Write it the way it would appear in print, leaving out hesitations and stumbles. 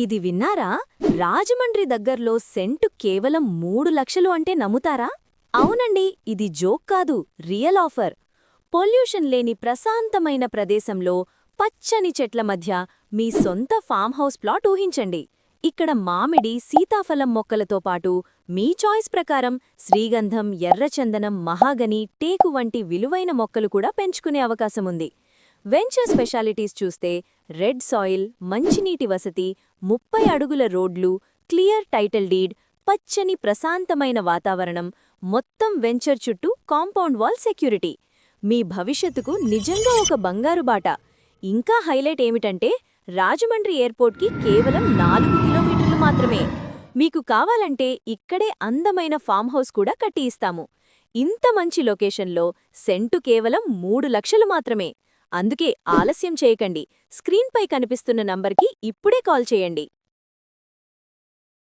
ఇది విన్నారా? రాజమండ్రి దగ్గర్లో సెంటు కేవలం 3 లక్షలు అంటే నమ్ముతారా? అవునండి, ఇది జోక్ కాదు, రియల్ ఆఫర్. పొల్యూషన్ లేని ప్రశాంతమైన ప్రదేశంలో పచ్చని చెట్ల మధ్య మీ సొంత ఫామ్ హౌస్ ప్లాట్ ఊహించండి. ఇక్కడ మామిడి, సీతాఫలం మొక్కలతో పాటు మీ చాయిస్ ప్రకారం శ్రీగంధం, ఎర్రచందనం, మహాగని, టేకు వంటి విలువైన మొక్కలు కూడా పెంచుకునే అవకాశముంది. వెంచర్ స్పెషాలిటీస్ చూస్తే రెడ్ సాయిల్, మంచినీటి వసతి, 30 అడుగుల రోడ్లు, క్లియర్ టైటిల్ డీడ్, పచ్చని ప్రశాంతమైన వాతావరణం, మొత్తం వెంచర్ చుట్టూ కాంపౌండ్ వాల్ సెక్యూరిటీ. మీ భవిష్యత్తుకు నిజంగా ఒక బంగారు బాట. ఇంకా హైలైట్ ఏమిటంటే రాజమండ్రి ఎయిర్పోర్ట్కి కేవలం 4 కిలోమీటర్లు మాత్రమే. మీకు కావాలంటే ఇక్కడే అందమైన ఫామ్ హౌస్ కూడా కట్టి ఇస్తాము. ఇంత మంచి లొకేషన్లో సెంటు కేవలం 3 లక్షలు మాత్రమే. అందుకే ఆలస్యం చేయకండి. స్క్రీన్పై కనిపిస్తున్న నంబర్కి ఇప్పుడే కాల్ చేయండి.